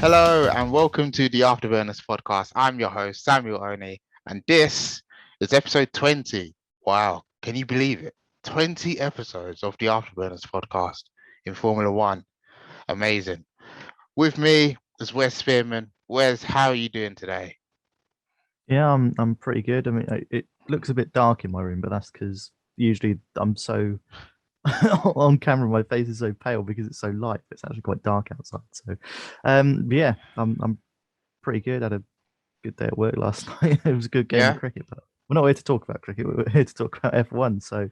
Hello and welcome to the AfterBurners podcast. I'm your host, Samuel One, and this is episode 20. Wow, can you believe it? 20 episodes of the AfterBurners podcast in Formula One. Amazing. With me is Wes Spearman. Wes, how are you doing today? Yeah, I'm pretty good. I mean, it looks a bit dark in my room, but that's because usually I'm so on camera, my face is so pale because it's so light. It's actually quite dark outside. So, but yeah, I'm pretty good. Had a good day at work last night. It was a good game of Yeah, cricket, but we're not here to talk about cricket. We're here to talk about F1. So,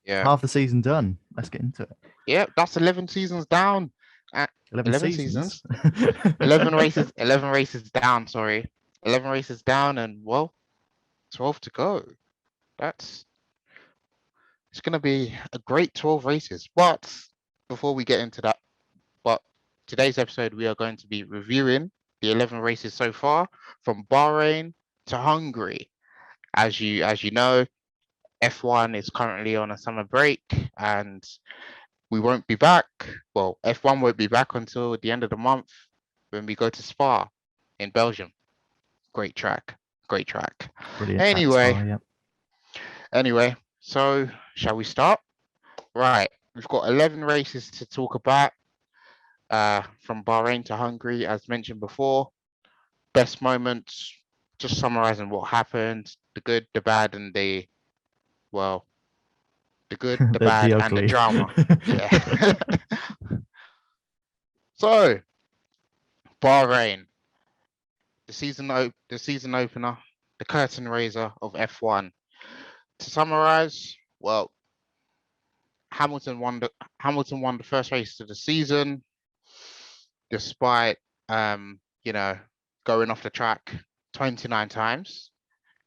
yeah, half the season done. Let's get into it. yeah. That's 11 seasons down. 11 11 seasons. seasons, 11 races, 11 races down. Sorry, 11 races down, and well, 12 to go. That's It's going to be a great 12 races. But before we get into that, but today's episode, we are going to be reviewing the 11 races so far from Bahrain to Hungary. As you know, F1 is currently on a summer break and we won't be back. Well, F1 won't be back until the end of the month when we go to Spa in Belgium. Great track. Great track. Brilliant track Anyway, spa. Yeah. anyway, so shall we start? Right, we've got 11 races to talk about from Bahrain to Hungary, as mentioned before. Best moments, just summarizing what happened, the good, the bad, and well, the good, the The bad, and the ugly. drama. Yeah. So, Bahrain, the season opener, the curtain raiser of F1. To summarize, well, Hamilton won the first race of the season, despite you know, going off the track 29 times.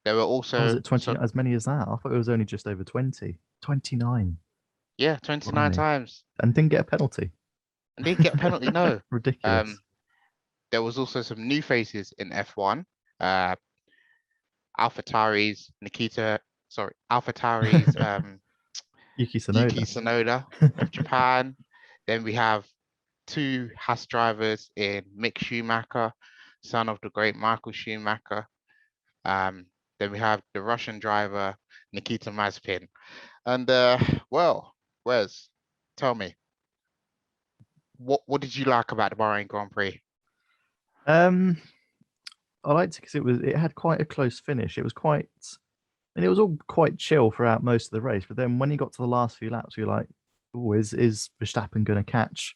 There were Oh, was also it 20 as many as that? I thought it was only just over 20. 29. 29 Blimey. times And didn't get a penalty. and didn't get a penalty. No. Ridiculous. Um, there was also some new faces in F1. Uh, AlphaTauri's Yuki Yuki Tsunoda. Tsunoda of Japan. Then we have two Haas drivers in Mick Schumacher, son of the great Michael Schumacher. Um, then we have the Russian driver Nikita Mazepin. And well, Wes, tell me, what did you like about the Bahrain Grand Prix? Um, I liked it because it had quite a close finish. It was quite and it was all quite chill throughout most of the race. But then when you got to the last few laps, you're like, oh, is Verstappen going to catch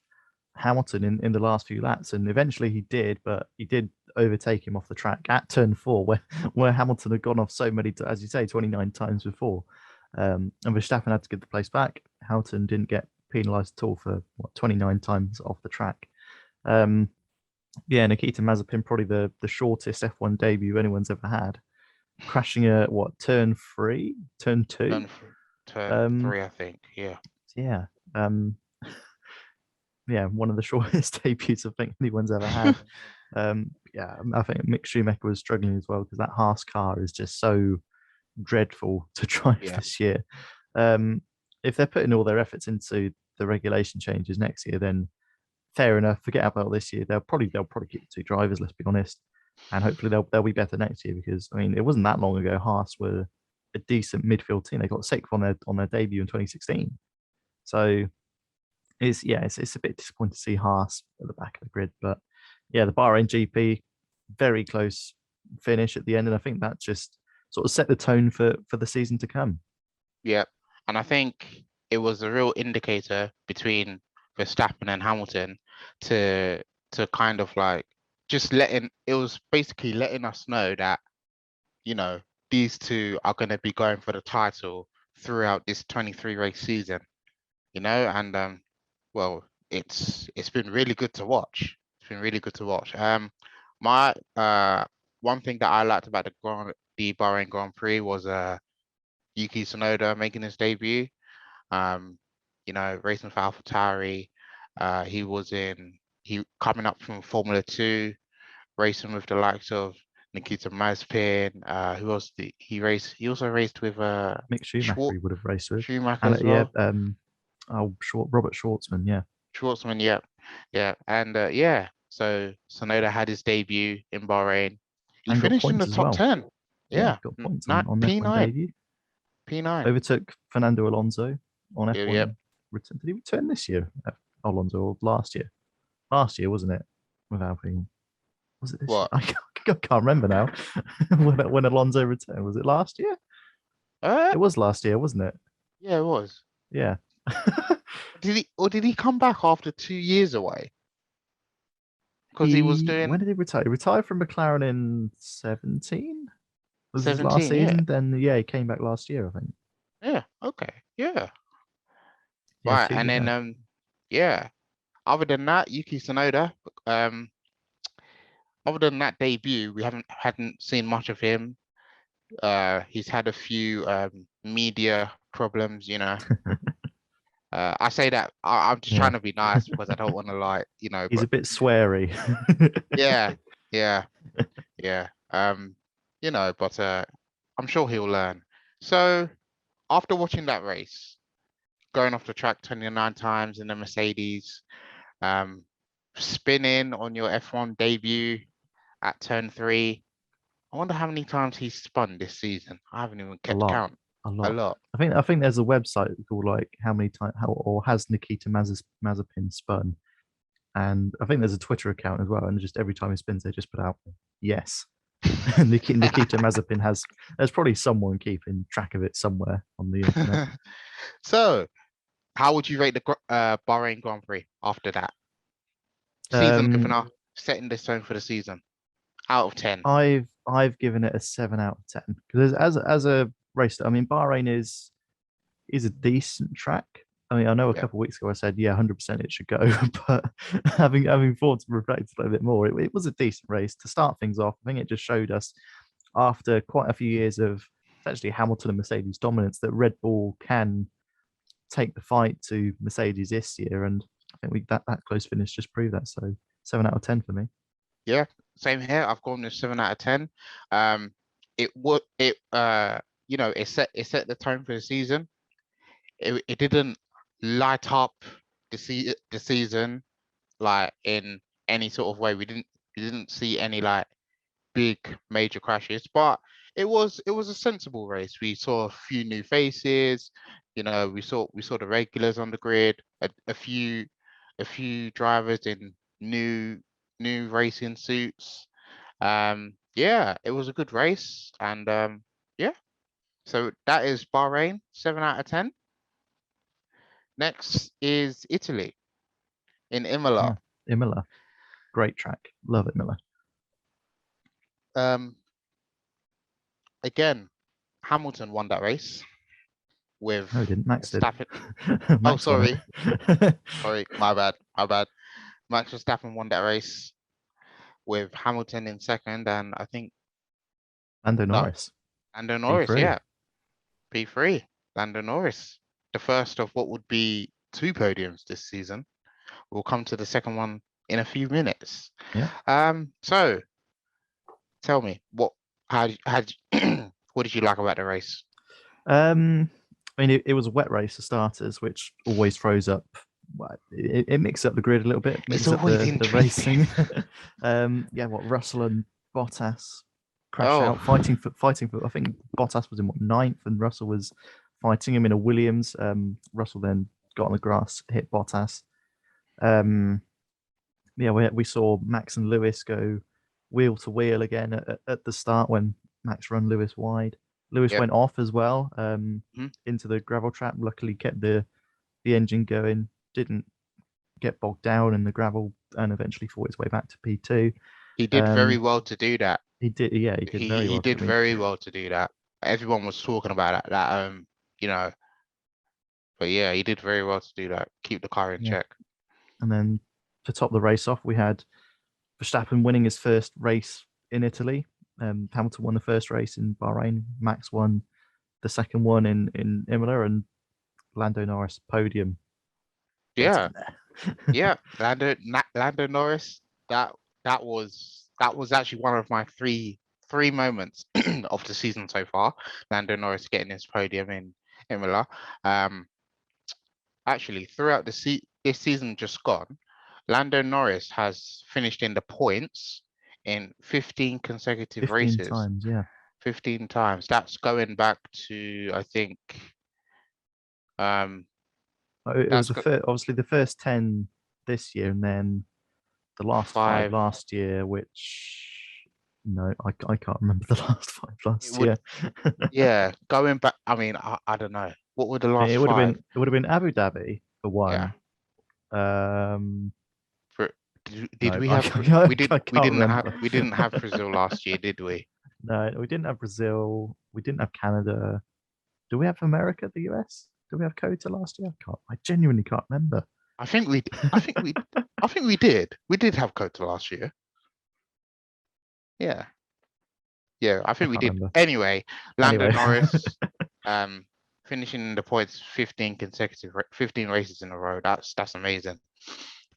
Hamilton in the last few laps? And eventually he did, but he did overtake him off the track at turn four, where Hamilton had gone off so many, as you say, 29 times before. And Verstappen had to give the place back. Hamilton didn't get penalised at all for 29 times off the track. Um, yeah, Nikita Mazepin, probably the shortest F1 debut anyone's ever had, crashing at turn three, turn two. Turn turn Um, three, I think. Yeah, yeah, um, yeah, one of the shortest debuts I think anyone's ever had. Yeah, I think Mick Schumacher was struggling as well because that Haas car is just so dreadful to drive yeah, this year. Um, if they're putting all their efforts into the regulation changes next year, then fair enough. Forget about this year. They'll probably keep the two drivers. Let's be honest, and hopefully they'll be better next year because I mean it wasn't that long ago. Haas were a decent midfield team. They got sixth on their debut in 2016. So it's a bit disappointing to see Haas at the back of the grid, but yeah, the Bahrain GP very close finish at the end, and I think that just sort of set the tone for the season to come. yeah. And I think it was a real indicator between Verstappen and Hamilton to kind of like just letting it was basically letting us know that you know these two are going to be going for the title throughout this 23 race season. And well, it's been really good to watch. It's been really good to watch. My one thing that I liked about the Bahrain Grand Prix was Yuki Tsunoda making his debut. Um, racing for AlphaTauri. He coming up from Formula Two, racing with the likes of Nikita Mazepin. Who else did he race? He also raced with Mick Schumacher he would have raced with, Schumacher and as yeah, well. Robert Schwartzman, yeah. Schwartzman, yeah, yeah, and yeah. So Sonoda had his debut in Bahrain. He And got finished in the points as top well. 10. Yeah, Yeah, got points on F1 P9, debut. P9. Overtook Fernando Alonso on Yep, F1 yep. return. Did he return this year? Alonso, or last year? Last year, wasn't it? With Alpine. Was it this year? What? I can't remember now. when Alonso returned, was it last year? Uh, It was last year, wasn't it? yeah, it was. Yeah. Did he come back after 2 years away? Because he was When doing did he retire? He retired from McLaren in 17. Was his last 17. Yeah, season? Then yeah, he came back last year, I think. yeah. Okay, yeah. Yeah, Right, 2 years and then back. yeah. Other than that, Yuki Tsunoda. Um, other than that debut, we hadn't seen much of him. He's had a few media problems, you know. I say that I'm just Yeah. trying to be nice because I don't want to He's but a bit sweary. yeah, yeah, yeah. But I'm sure he'll learn. So after watching that race, going off the track 29 times in the Mercedes, um, spinning on your F1 debut at turn 3. I wonder how many times he's spun this season. I haven't even A kept lot. count. A A lot. lot. I think there's a website called like how many times how or has Nikita Mazepin spun, and I think there's a Twitter account as well. And just every time he spins, they just put out yes. Nikita Mazepin has. There's probably someone keeping track of it somewhere on the internet. So, how would you rate the Bahrain Grand Prix after that season Um, opener, setting the tone for the season? Out of 10. I've given it a 7 out of 10 because as a race, I mean Bahrain is a decent track. I mean, I know a Yeah. couple of weeks ago I said, yeah, 100% it should go, but having thought to reflect a little bit more, it was a decent race to start things off. I think it just showed us after quite a few years of essentially Hamilton and Mercedes dominance that Red Bull can take the fight to Mercedes this year, and I think that close finish just proved that. So 7 out of 10 for me. Yeah. Same here. I've gone with 7 out of 10. It would it it set the tone for the season. It didn't light up the season like in any sort of way. We didn't see any like big major crashes, but it was a sensible race. We saw a few new faces, we saw the regulars on the grid, a few drivers in new racing suits. Yeah, it was a good race, and yeah. So that is Bahrain, 7 out of 10. Next is Italy in Imola. Yeah, Imola, great track, love it, Miller. Um, Again, Hamilton won that race with No, he didn't. Max did. Verstappen. Oh, Max won sorry, it. sorry, my bad, my bad. Max Verstappen won that race with Hamilton in second, and I think Lando no, Norris, Lando Norris, P3. yeah, P3, Lando Norris, the first of what would be 2 podiums this season. We'll come to the second one in a few minutes. Yeah. So tell me how what did you like about the race? I mean, it was a wet race for starters, which always throws up. Well, it mixes up the grid a little bit, It's mixes up always the interesting. racing. Yeah, what Russell and Bottas crash Oh, out, fighting for. I think Bottas was in what ninth, and Russell was fighting him in a Williams. Russell then got on the grass, hit Bottas. Um, yeah, we saw Max and Lewis go wheel to wheel again at the start when Max run Lewis wide. Lewis yep. went off as well Mhm. into the gravel trap. Luckily, kept the engine going. Didn't get bogged down in the gravel, and eventually fought his way back to P2. He did very Um, well to do that. he did, yeah, he did He very he well. did I mean, very well to do that. Everyone was talking about that, you know, but yeah, he did very well to do that. Keep the car in yeah. check. And then to top the race off, we had Verstappen winning his first race in Italy. Hamilton won the first race in Bahrain. Max won the second one in Imola, and Lando Norris podium. Get Yeah, in there. yeah. Lando Norris. That that was actually one of my three moments of the season so far. Lando Norris getting his podium in Imola. Actually, throughout this season just gone, Lando Norris has finished in the points in 15 consecutive 15 races. times, yeah. 15 times. That's going back to, I think, It was that's the got first, obviously the first 10 this year, and then the last 5 5. last year, which no, I can't remember the last 5 It last would, year. yeah, going back. I mean, I don't know. What were the last 5? It would have been Abu Dhabi for Yeah. one. Um, For, did no, we I, have? I can't remember. We didn't have Brazil last year, did we? No, we didn't have Brazil. We didn't have Canada. Do we have America, the US? Do we have Kota last year? I genuinely can't remember. I think we. I think we. I think we did. We did have Kota last year. Yeah. Yeah, I I think we can't did. remember. Anyway, Lando Anyway, Norris, finishing in the points 15 races in a row. That's amazing.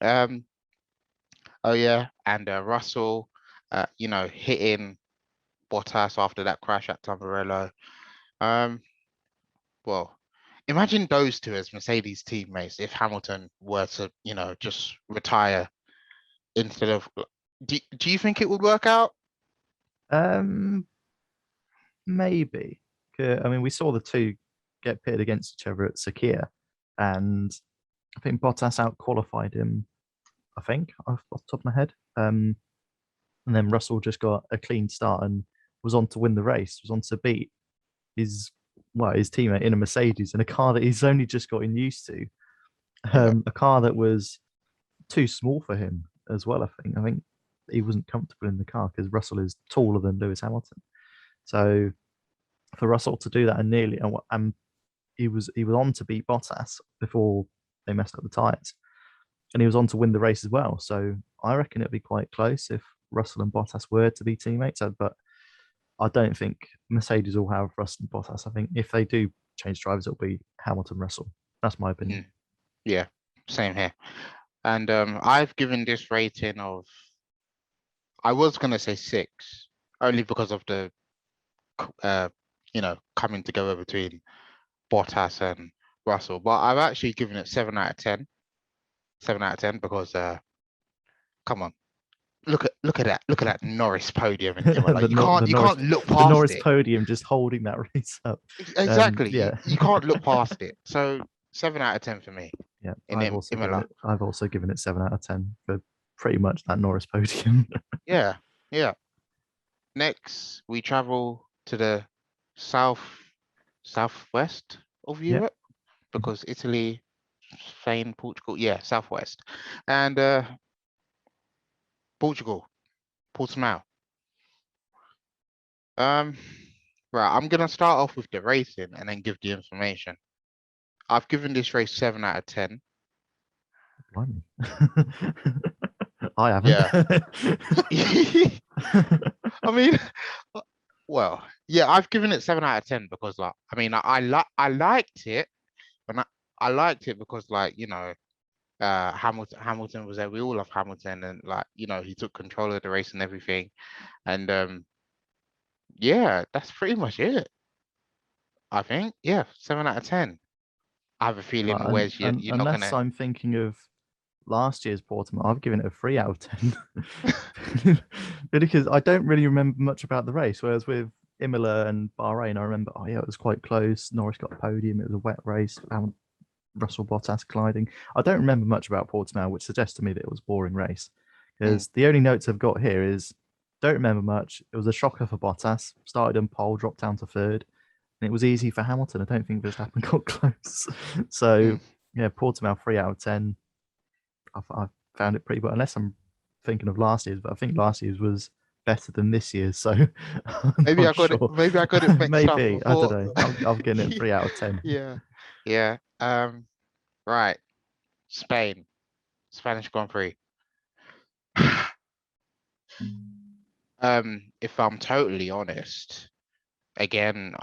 Um, oh yeah, and Russell, hitting Bottas after that crash at Tamburello. Um, well, imagine those two as Mercedes teammates if Hamilton were to, just retire instead of. Do you think it would work out? um, maybe. I mean, we saw the two get pitted against each other at Sakia, and I think Bottas out qualified him. I think off the top of my head. And then Russell just got a clean start and was on to win the race. Was on to beat his his teammate in a Mercedes in a car that he's only just gotten used to. Yeah. A car that was too small for him as well. I think he wasn't comfortable in the car because Russell is taller than Lewis Hamilton. So for Russell to do that and he was on to beat Bottas before they messed up the tires, and he was on to win the race as well. So I reckon it'd be quite close if Russell and Bottas were to be teammates. But I don't think Mercedes will have Russell and Bottas. I think if they do change drivers, it'll be Hamilton Russell. That's my opinion. Mm, yeah, same here. And I've given this rating of, I was gonna say 6, only because of the coming together between Bottas and Russell. But I've actually given it 7 out of 10. 7 out of 10 because come on, look at that Norris podium in Imola. You can't look the past Norris it. podium just holding that race up. Exactly. You, Yeah, you can't look past it. So 7 out of 10 for me yeah. in Imola. I've also given it 7 out of 10 for pretty much that Norris podium. Yeah, yeah. Next, we travel to the southwest of Yeah. Europe because Italy, Spain, Portugal, yeah, southwest, and Portugal, Portimao. Um, right, I'm gonna start off with the racing and then give the information. I've given this race 7 out of 10. Blimey. I haven't. Yeah. I mean, well, yeah, I've given it 7 out of 10 because, like, I mean, I liked it, and I liked it because, like, Hamilton was there. We all love Hamilton, and like, he took control of the race and everything. And yeah, that's pretty much it. I think, yeah, 7 out of 10. I have a feeling, Wes, you're not Unless gonna. I'm thinking of last year's Portsmouth, I've given it a 3 out of 10 because I don't really remember much about the race. Whereas with Imola and Bahrain, I remember, oh yeah, it was quite close. Norris got a podium. It was a wet race. Russell Bottas colliding. I don't remember much about Portimao, which suggests to me that it was a boring race. Mm, Because the only notes I've got here is don't remember much. It was a shocker for Bottas. Started on pole, dropped down to third, and it was easy for Hamilton. I don't think Verstappen got close. So mm. yeah, Portimao 3 out of 10. I found it pretty, but unless I'm thinking of last year's, but I think last year's was better than this year's, so I'm Maybe I not got it. sure. Maybe I got it mixed up. Maybe I don't Before. know. I'm getting it 3 out of 10. Yeah, yeah. Right. Spain, Spanish Grand Prix. If I'm totally honest, again,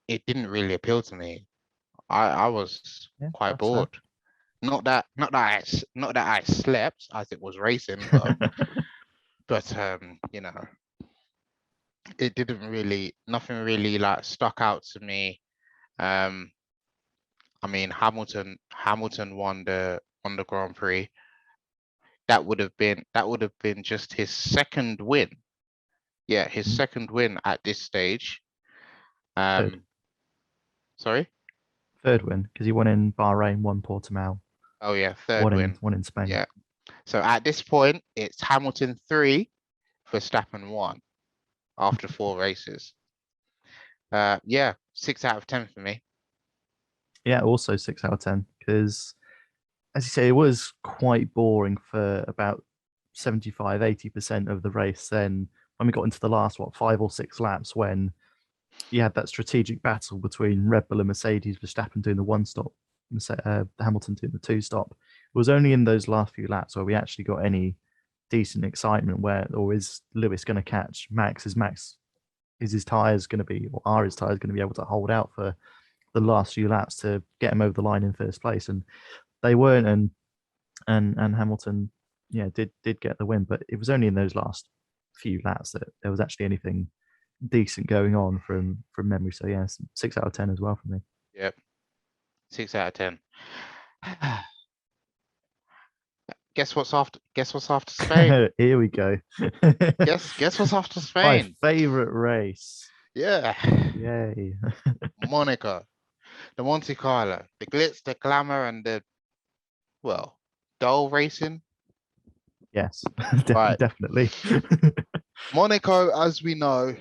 it didn't really appeal to me. I was Yeah, quite that's fair. bored. Not that I slept as it was racing, but it didn't really, nothing really like stuck out to me. Um, I mean, Hamilton won the Grand Prix. that would have been just his second win. Yeah, his Mhm. second win at this stage. Third, Sorry. third win because he won in Bahrain, won Portimao, Oh yeah, third win. won in Spain. Yeah. So at this point, it's Hamilton 3, Verstappen 1 after 4 races. Yeah, 6 out of 10 for me. Yeah, also 6 out of 10 because, as you say, it was quite boring for about 75, 80% of the race. Then when we got into the last, 5 or 6 laps, when you had that strategic battle between Red Bull and Mercedes, Verstappen doing the one stop, Hamilton doing the two stop. It was only in those last few laps where we actually got any decent excitement. Or is Lewis going to catch Max? Is his tires going to be, or are his tires going to be able to hold out for the last few laps to get him over the line in first place? And they weren't, and Hamilton, yeah, did get the win, but it was only in those last few laps that there was actually anything decent going on from memory. So yeah, 6 out of 10 as well for me. Yep, 6 out of 10. Guess what's after Spain? Here we go. Guess what's after My Spain? favorite race. Yeah. Yay. Monaco, the Monte Carlo, the glitz, the glamour, and the, well, dull racing. Yes, Right. definitely. Monaco, as we know,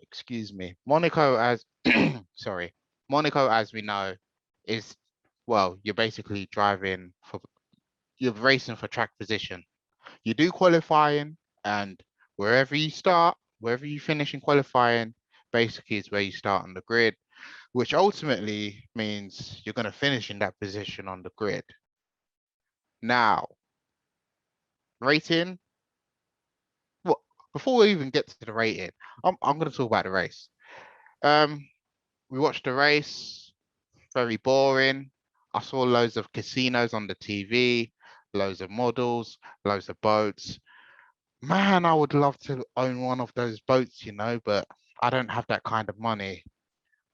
excuse me, Monaco as sorry, Monaco, as we know, is, well, you're basically you're racing for track position. You do qualifying, and wherever you finish in qualifying, basically is where you start on the grid, which ultimately means you're going to finish in that position on the grid. Now, rating. Well, before we even get to the rating, I'm going to talk about the race. Um, we watched the race. Very boring. I saw loads of casinos on the TV, loads of models, loads of boats. Man, I would love to own one of those boats, but I don't have that kind of money.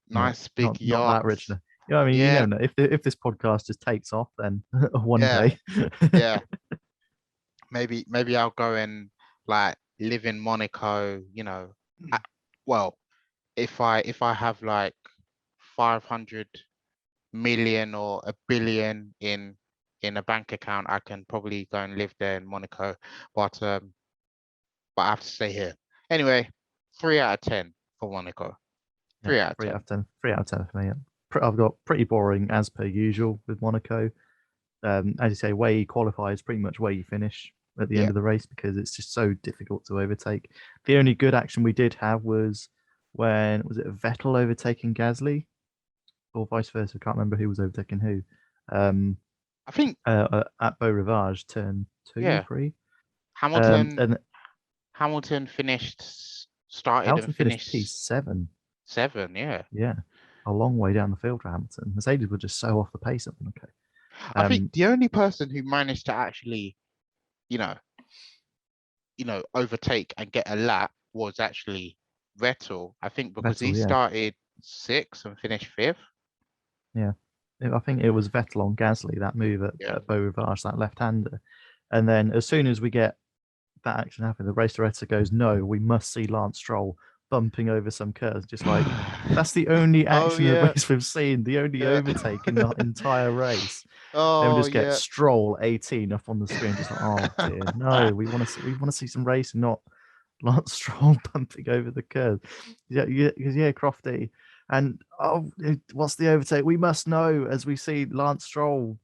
Yeah, Nice big not that rich. yachts. I mean, you Yeah, never know. If this podcast just takes off, then one yeah, day. yeah. Maybe I'll go and like live in Monaco, well, if I have like 500 million or a billion in a bank account, I can probably go and live there in Monaco. But I have to stay here. Anyway, 3 out of 10 for Monaco. Yeah, 3 out of three out 10. of 10. 3 out of 10 for me. Yeah. I've got pretty boring as per usual with Monaco. As you say, where you qualify is pretty much where you finish at the end Yeah. of the race because it's just so difficult to overtake. The only good action we did have was when was it Vettel overtaking Gasly or vice versa? I can't remember who was overtaking who. Um, I think, at Beau Rivage, turn two, yeah, three. Hamilton And Hamilton started and Hamilton finished finished P7. 7, yeah. Yeah, a long way down the field for Hamilton. Mercedes were just so off the pace at them. Okay. I think the only person who managed to actually, you know, overtake and get a lap was actually Vettel. I think because he Vettel, yeah. started 6th and finished 5th. Yeah. I think it was Vettel on Gasly, that move Yeah. at Beau Rivage, that left-hander. And then as soon as we get that action happening, the race director goes, no, we must see Lance Stroll bumping over some curves. Just like, that's the only Oh action of the yeah, race we've seen, the only yeah. overtake in the entire race. Then we Oh just get yeah. Stroll 18 up on the screen, just like, oh dear, no, we want to see some racing, not Lance Stroll bumping over the curve. Yeah, yeah, Crofty. And what's the overtake? We must know as we see Lance Stroll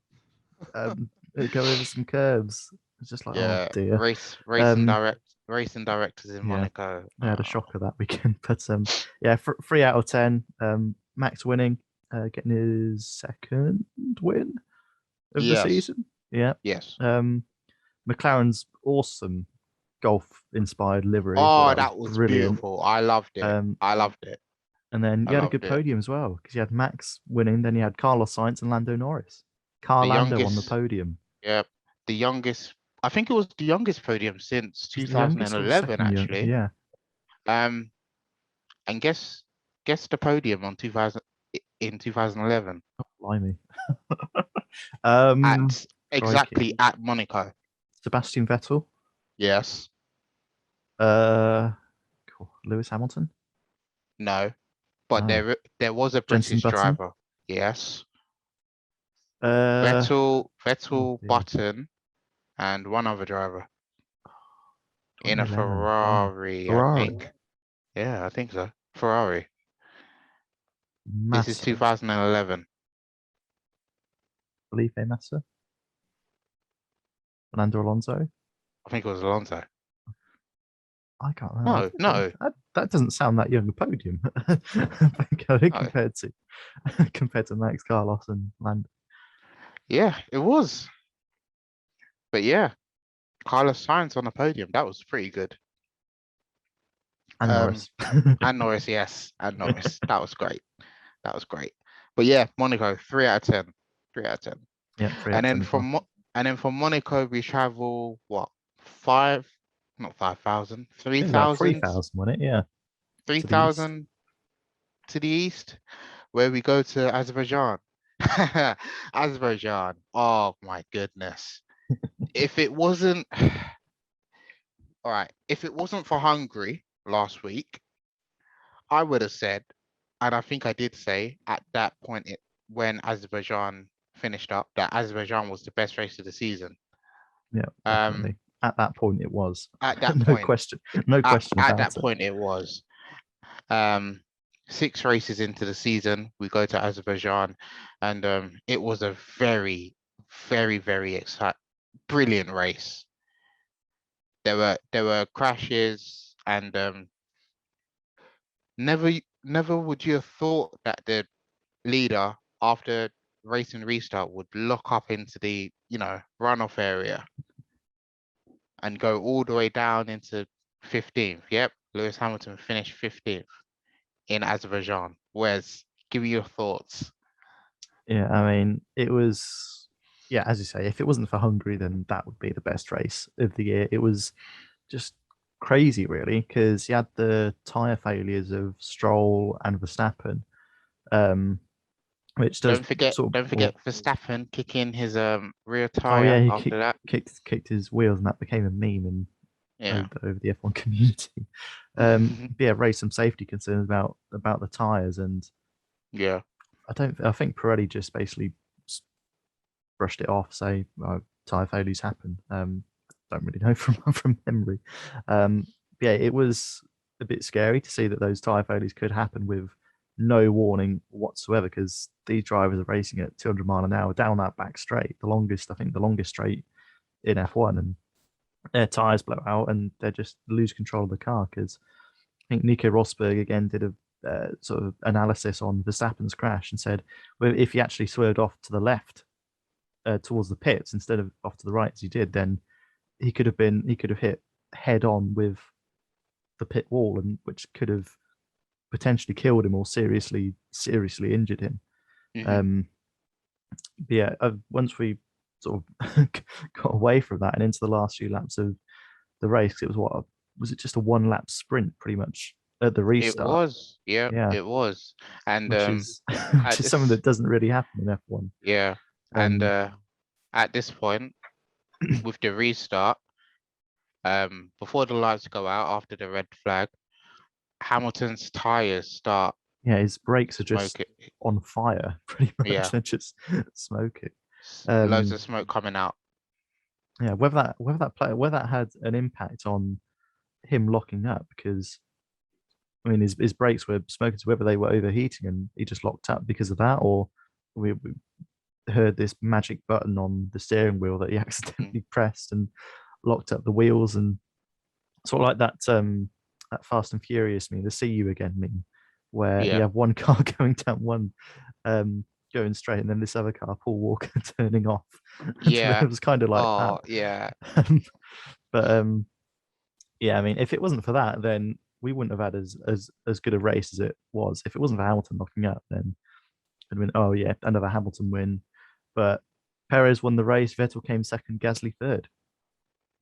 go over some curves. It's just like, oh Yeah, dear. racing Um, racing directors in yeah, Monaco. I had a Oh, shocker that weekend, but yeah, 3 out of 10. Max winning, getting his second win of the yes, season. Yeah. yes. Um, McLaren's awesome golf-inspired livery. I thought Oh, that was that was brilliant. beautiful. I loved it. Um, I loved it. and then I you had a loved good it. podium as well because you had Max winning, then you had Carlos Sainz and Lando Norris. The Carlando on the youngest, podium. yeah, the youngest. I think it was the youngest podium since Was it the youngest or 2011, second young? actually. Yeah, Um, and guess the podium on 2000 in 2011 blimey. um, at Crikey. exactly at Monaco. Sebastian Vettel, Yes. uh, cool. Lewis Hamilton, No. But oh, there was a Jenson British Button, driver. Yes. uh, oh Vettel, dear, Button, and one other driver in a 2011. Wow, Ferrari, I Ferrari, think. Yeah, I think so. Ferrari. This is Massa, 2011. Felipe Massa, Fernando Alonso. I think it was Alonso. I can't remember. I No, think no, that doesn't sound that young a podium no. compared to Max Carlos and Lando Yeah, it was. But yeah, Carlos Sainz on the podium. That was pretty good. and Um, Norris. and Norris, yes, and Norris. That was great. That was great. But yeah, Monaco, 3 out of 10. 3 out of 10. Yeah, three out And of then 10 as well. and then from Monaco we travel what, five, not 5,000, I think it was about 3,000, wasn't it? Yeah, three to the east. thousand to the east, where we go to Azerbaijan. Azerbaijan. Oh my goodness. If it wasn't all right, if it wasn't for Hungary last week, I would have said, and I think I did say at that point when Azerbaijan finished up, that Azerbaijan was the best race of the season. Yeah, Um, definitely. At that point, it was. at that No point, question. No question at about that it. point it was. Um, 6 races into the season, we go to Azerbaijan, and it was a very, very, very exciting, brilliant race. There were crashes, and never would you have thought that the leader after race and restart would lock up into the runoff area and go all the way down into 15th. Yep, Lewis Hamilton finished 15th in Azerbaijan. Wes, give me your thoughts. Yeah, I mean, it was, yeah, as you say, if it wasn't for Hungary, then that would be the best race of the year. It was just crazy, really, because you had the tyre failures of Stroll and Verstappen, um, which does sort of, Don't well, forget Verstappen kicking his rear oh yeah, tire he after that. kicked his wheels, and that became a meme in Yeah. over the F1 community. But yeah, raised some safety concerns about the tyres, and Yeah. I think Pirelli just basically brushed it off, say tyre failures happen. Don't really know from memory. Yeah, it was a bit scary to see that those tyre failures could happen with no warning whatsoever, because these drivers are racing at 200 mile an hour down that back straight, I think the longest straight in F1, and their tires blow out and they just lose control of the car. Because I think Nico Rosberg again did a sort of analysis on Verstappen's crash and said, well, if he actually swerved off to the left towards the pits instead of off to the right as he did, then he could have hit head on with the pit wall, and which could have potentially killed him or seriously injured him. Hmm. Um, but yeah, once we sort of got away from that and into the last few laps of the race, it was was it just a one lap sprint pretty much at the It restart? was. Yeah, Yeah, it was. And which is which at is something this that doesn't really happen in F1. yeah, and Um, at this point with the restart, before the lights go out after the red flag, Hamilton's tires start yeah, his brakes are just smoking. on fire, pretty much. Yeah, They're just smoking. loads Um, of smoke coming out. yeah, whether that had an impact on him locking up, because I mean his brakes were smoking, so whether they were overheating and he just locked up because of that, or we heard this magic button on the steering wheel that he Mm. accidentally pressed and locked up the wheels, and sort of like that Fast and Furious meme, the "See You Again" meme, where you Yeah, have one car going down one um going straight, and then this other car, Paul Walker, turning off. And so yeah. it was kind of like that. Oh, yeah. Um, but yeah, I mean, if it wasn't for that, then we wouldn't have had as good a race as it was. If it wasn't for Hamilton knocking up, then it'd been, oh yeah, another Hamilton win. But Perez won the race. Vettel came second. Gasly third.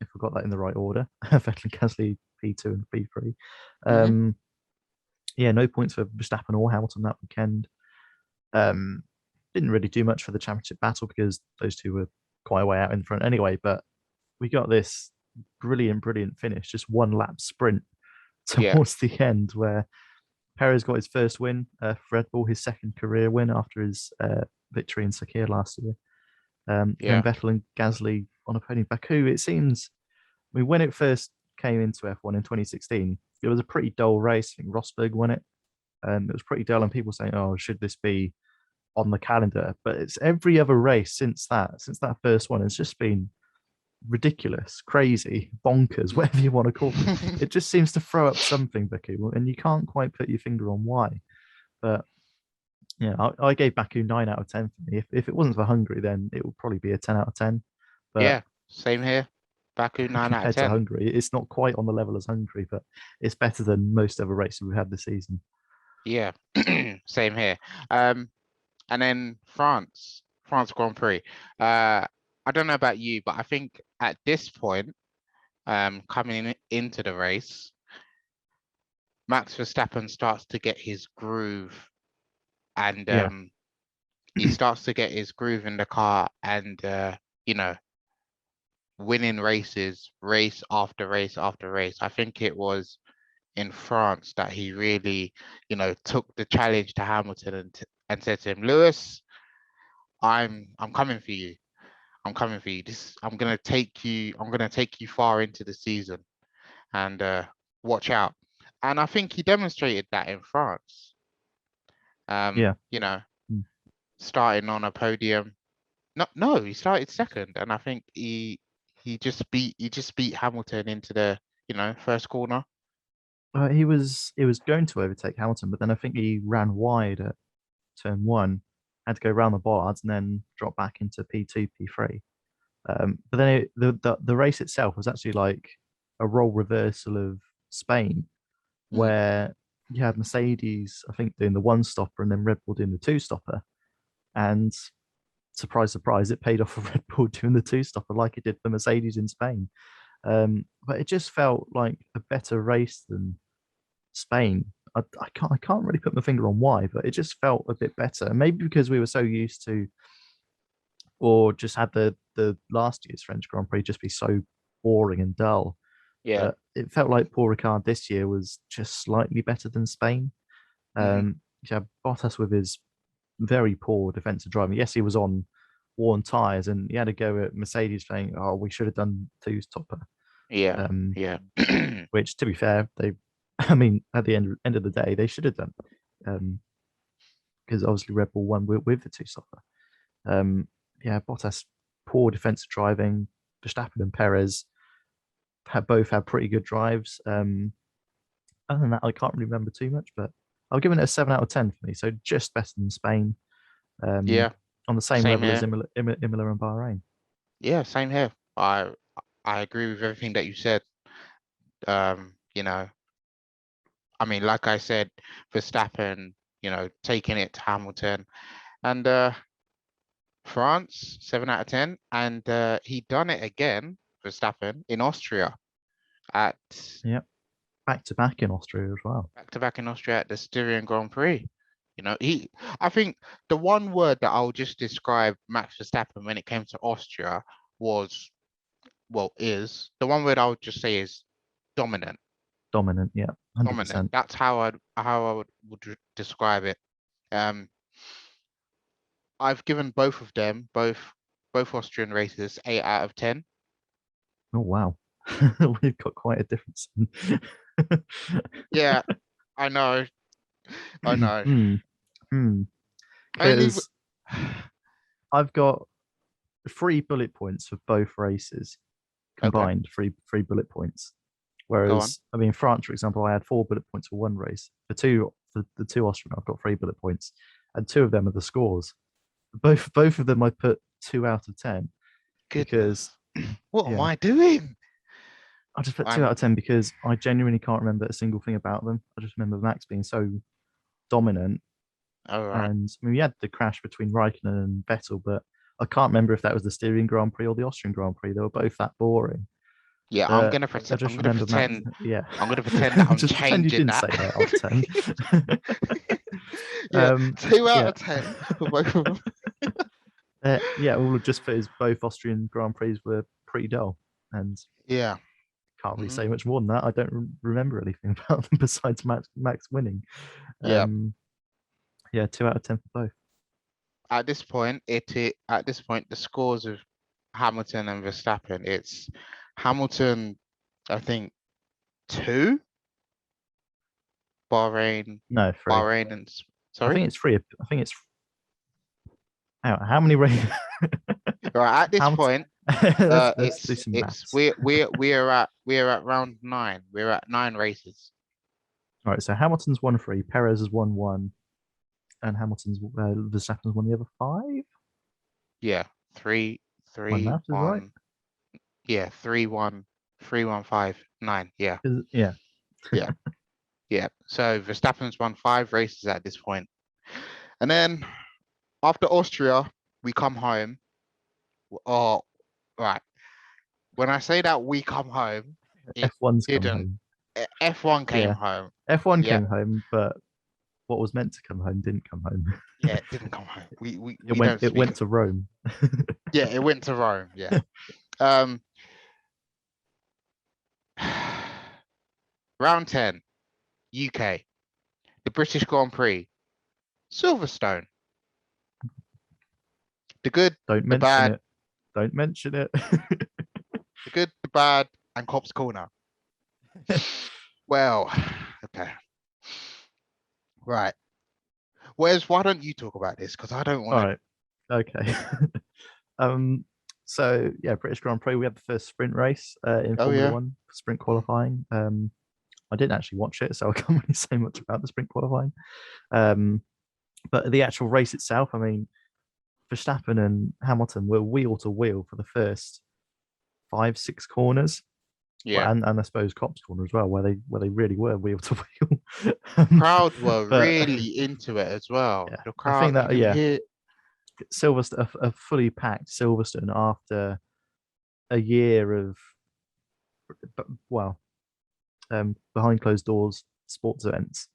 If we got that in the right order, Vettel and Gasly P2 and P3. Hmm. Um, yeah, no points for Verstappen or Hamilton that weekend. Um, didn't really do much for the championship battle because those two were quite a way out in front anyway. But we got this brilliant finish, just one lap sprint Yeah, towards the end where Perez got his first win for Red Bull, his second career win after his victory in Sakir last year. Then yeah, Vettel and Gasly on a podium. Baku, it seems, I mean, when it first came into F1 in 2016, it was a pretty dull race. I think Rosberg won it. It was pretty dull, and people saying, "Oh, should this be on the calendar?" But it's every other race since that first one, it's just been ridiculous, crazy, bonkers, whatever you want to call it. It just seems to throw up something, Baku, and you can't quite put your finger on why. But yeah, I gave Baku 9 out of 10 for me. If it wasn't for Hungary, then it would probably be a 10 out of 10. But yeah. Same here. Baku 9 out of compared to 10. Hungary, it's not quite on the level as Hungary, but it's better than most other races we've had this season. Yeah, same here. And then France Grand Prix. I don't know about you, but I think at this point, coming into the race, Max Verstappen starts to get his groove, and Yeah, he starts to get his groove in the car, and you know, winning races, race after race after race. I think it was in France that he really, took the challenge to Hamilton and said to him, Lewis, I'm coming for you. I'm coming for you. I'm gonna take you far into the season, and watch out. And I think he demonstrated that in France. yeah. You know, Mm. starting on a podium. No, he started second, and I think he just beat Hamilton into the first corner. He was going to overtake Hamilton, but then I think he ran wide at turn one, had to go around the bollards and then drop back into P2, P3. But then the race itself was actually like a role reversal of Spain, Mm, where you had Mercedes, I think, doing the one stopper and then Red Bull doing the two stopper. And surprise, surprise, it paid off for Red Bull doing the two stopper like it did for Mercedes in Spain. But it just felt like a better race than Spain. I can't really put my finger on why, but it just felt a bit better. Maybe because we were so used to, or just had the last year's French Grand Prix just be so boring and dull. yeah. But it felt like Paul Ricard this year was just slightly better than Spain. Hmm. You had Bottas with his very poor defensive driving. Yes, he was on worn tyres, and he had a go at Mercedes saying, "Oh, we should have done two stopper." Yeah. Um, Yeah. which, to be fair, I mean, at the end of the day, they should have done, because obviously Red Bull won with the two stopper. Um, yeah, Bottas poor defensive driving. Verstappen and Perez have both had pretty good drives. Other than that, I can't really remember too much, but I've given it a 7 out of 10 for me, so just better than Spain. Um, Yeah. on the same Same level as here. Imola and Bahrain. Yeah. Same here. I agree with everything that you said. Um, you know, I mean, like I said, Verstappen, taking it to Hamilton, and France, 7 out of 10, and he done it again, Verstappen, in Austria at Yep, back to back in Austria as well. back to back in Austria at the Styrian Grand Prix. I think the one word that I'll just describe Max Verstappen when it came to Austria was, well, is the one word I would just say is dominant. Dominant, yeah, Dominant. 100%. That's how I would describe it. Um, I've given both of them, both Austrian races, 8 out of 10. Oh wow, we've got quite a difference. Yeah, I know, I know. Hmm. Hmm. Only, Because I've got 3 bullet points for both races okay, combined, three bullet points. go on. Whereas, I mean, France, for example, I had 4 bullet points for one race. For the two Austrian, I've got 3 bullet points, and two of them are the scores. Both of them I put 2 out of 10 because Goodness, what am yeah, I doing? I just put two I'm out of ten because I genuinely can't remember a single thing about them. I just remember Max being so dominant. all right. And I mean, we had the crash between Raikkonen and Vettel, but I can't remember if that was the Styrian Grand Prix or the Austrian Grand Prix. They were both that boring. Yeah, I'm But gonna I pretend. I'm just gonna remember Max. pretend. Yeah, I'm gonna pretend that I'm just pretend you changing didn't that. say 8 out of 10. Yeah, two out Yeah, of ten for both of them. yeah. All just for his both Austrian Grand Prix were pretty dull. and Yeah. can't really hmm say much more than that. I don't remember anything about them besides Max winning. Yeah. Yeah, 2 out of 10 for both. At this point, at this point the scores of Hamilton and Verstappen, it's Hamilton, I think 2, Bahrain, No, 3. Bahrain and I sorry. think it's 3. I think it's how many races? Right, at this Hamilton. point, Let's do some it's maths. we're at round 9. We're at 9 races. All right, so Hamilton's won 3, Perez has won 1, and Verstappen's won the other 5. Yeah, three, My three, math is right. one. Yeah, 3-1, 3-1-5, 9. Yeah, Yeah. yeah, yeah. So Verstappen's won 5 races at this point, and then after Austria, we come home. Oh, right. When I say that we come home, it F1's come didn't. home. F1 came Yeah. home. F1 Yeah, came home, but what was meant to come home didn't come home. yeah, it didn't come home. We It we went don't it speak. went to Rome. Yeah, it went to Rome. Yeah. Um, round 10, UK, the British Grand Prix, Silverstone, the good, Don't the mention bad, it. Don't mention it. the good, the bad, and Cops Corner. Well, okay, right. Wes, why don't you talk about this? Because I don't want All to. right. Okay. um. So yeah, British Grand Prix. We had the first sprint race in Oh Formula yeah. One, sprint qualifying. I didn't actually watch it, so I can't really say much about the sprint qualifying. Um, but the actual race itself, I mean, Verstappen and Hamilton were wheel to wheel for the first 5, 6 corners. Well, Yeah. and I suppose Cops Corner as well, where they really were wheel to wheel. Crowd were But really into it as well. yeah, The I think crowd, you that can yeah, hear. Silverstone, a fully packed Silverstone after a year of well, behind closed doors sports events.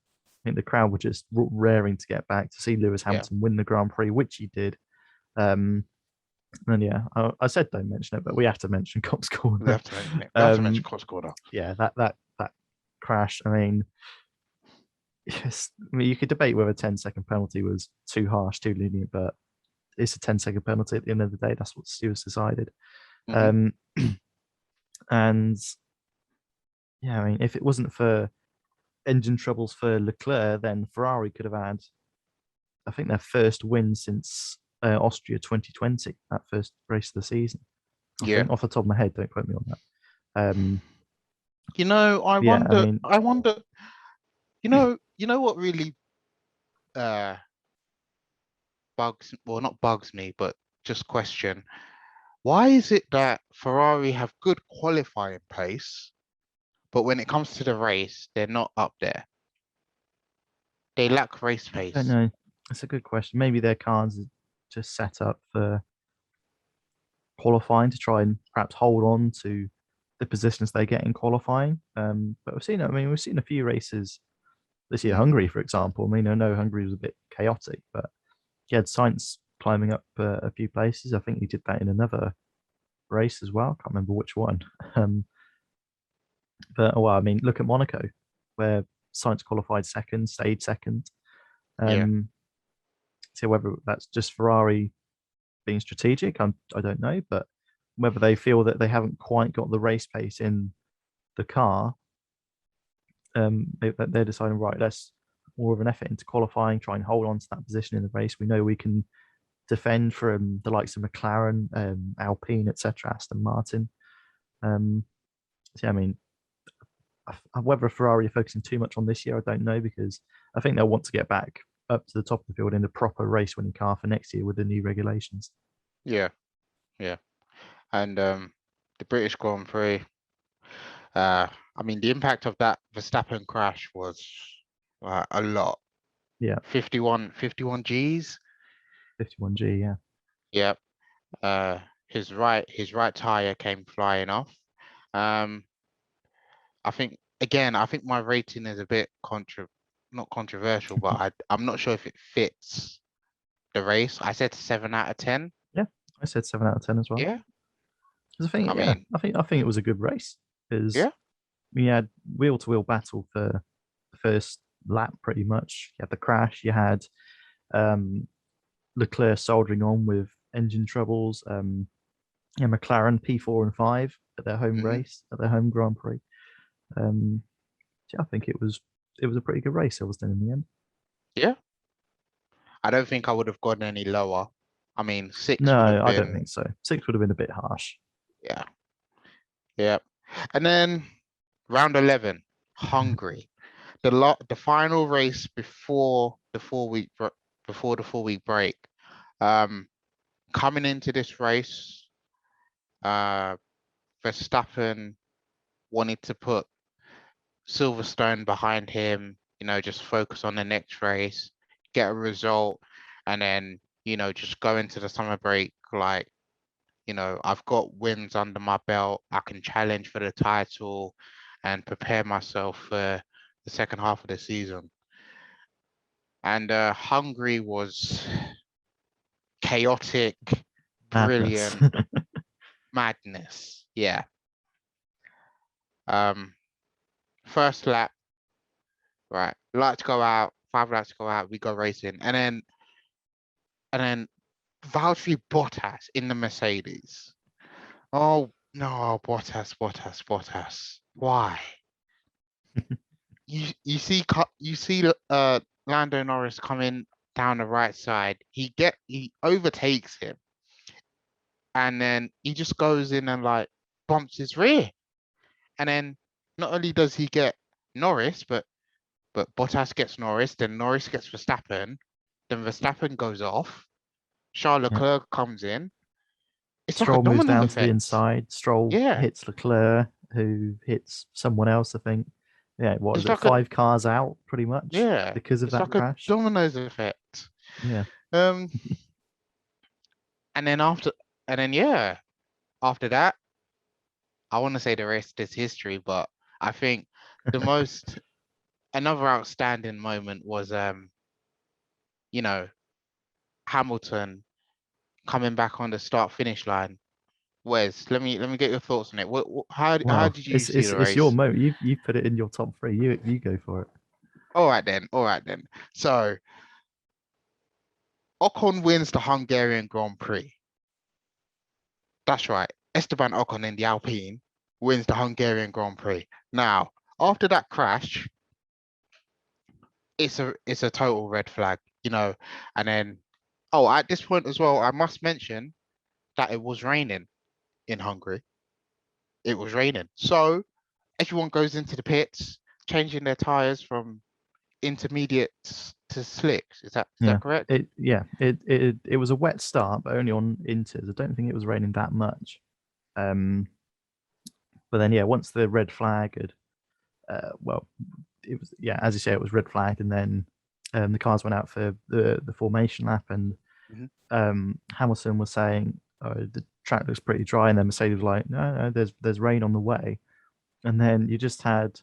I think the crowd were just raring to get back to see Lewis Yeah, Hamilton win the Grand Prix, which he did. Um, and yeah, I said don't mention it, but we have to mention Cops we Corner. have to mention it. We have to mention Cops Corner. Yeah, that crash. I mean, yes, I mean, you could debate whether a 10-second penalty was too harsh, too lenient, but it's a 10-second penalty at the end of the day. That's what Stewart's decided. hmm Um, and yeah, I mean, if it wasn't for engine troubles for Leclerc, then Ferrari could have had, I think, their first win since Austria 2020, that first race of the season. I Yeah. think off the top of my head, don't quote me on that. You know, I Yeah, I wonder. mean, I wonder. You know what really uh bugs, well, not bugs me, but just question. Why is it that Ferrari have good qualifying pace, but when it comes to the race, they're not up there? They lack race I don't pace. know. That's a good question. Maybe their cars are just set up for qualifying to try and perhaps hold on to the positions they get in qualifying. But we've seen, I mean, we've seen a few races this year. Mm, Hungary, for example. I mean, I know Hungary was a bit chaotic, but he had Sainz climbing up a few places. I think he did that in another race as well. I can't remember which one. Um, but well, I mean, look at Monaco, where Sainz qualified second, stayed second. yeah, Um, so whether that's just Ferrari being strategic, I don't know, but whether they feel that they haven't quite got the race pace in the car, they're deciding, right, let's more of an effort into qualifying, try and hold on to that position in the race. We know we can defend from the likes of McLaren, Alpine, etc., Aston Martin. So yeah, I mean, whether Ferrari are focusing too much on this year, I don't know, because I think they'll want to get back up to the top of the field in a proper race winning car for next year with the new regulations. yeah, yeah. And the British Grand Prix. I mean, the impact of that Verstappen crash was a lot. Yeah, 51 Gs. 51G, yeah. Yep. Uh, his right tire came flying off. Um, I think my rating is a bit not controversial, but I'm not sure if it fits the race. I said 7 out of 10. Yeah, I said 7 out of 10 as well. Yeah. 'Cause I think, I yeah, mean, I think it was a good race because yeah. we had wheel to wheel battle for the first lap pretty much. You had the crash. You had um, Leclerc soldering on with engine troubles. Yeah, McLaren P4 and 5 at their home Hmm. race at their home Grand Prix. Um, yeah, I think it was a pretty good race. Silverstone in the end. Yeah. I don't think I would have gone any lower. I mean, six would have No, I don't been, think so. 6 would have been a bit harsh. yeah, yeah. And then round 11, Hungary. The final race before the 4 week break. Um, Coming into this race, uh, Verstappen wanted to put Silverstone behind him, just focus on the next race, get a result, and then, just go into the summer break like, I've got wins under my belt. I can challenge for the title and prepare myself for the second half of the season. And Hungary was chaotic, Madness. brilliant madness. Yeah. Um, First lap, right? Lights go out, 5 laps go out, we go racing, and then Valtteri Bottas in the Mercedes. Oh no, Bottas, Bottas, Bottas. Why? You see Lando Norris coming down the right side. He overtakes him, and then he just goes in and like bumps his rear. And then not only does he get Norris, but Bottas gets Norris, then Norris gets Verstappen, then Verstappen goes off. Charles Yeah. Leclerc comes in. It's like a Stroll moves domino down to the effect. inside. Stroll Yeah, hits Leclerc, who hits someone else, I think. Yeah, what is it's it? like a 5 cars out, pretty much, yeah, because of it's that like a crash. dominoes effect. Yeah. Um, and then yeah, after that, I want to say the rest is history, but I think the most another outstanding moment was you know, Hamilton coming back on the start finish line. Wes, let me get your thoughts on it. How Wow. did you see the It's your race? moment. You put it in your top three. You go for it. All right then. So Ocon wins the Hungarian Grand Prix. That's right. Esteban Ocon in the Alpine wins the Hungarian Grand Prix. Now, after that crash, it's a total red flag, And then, oh, at this point as well, I must mention that it was raining in Hungary. It was raining, so everyone goes into the pits, changing their tires from intermediates to slicks. Is that Yeah. correct? It was a wet start, but only on inters. I don't think it was raining that much. Um, but then yeah, once the red flag had, well, it was yeah, as you say, it was red flagged, and then the cars went out for the formation lap, and Mhm. Hamilton was saying, "Oh, the track looks pretty dry," and then Mercedes was like, "No, no, there's rain on the way," and then you just had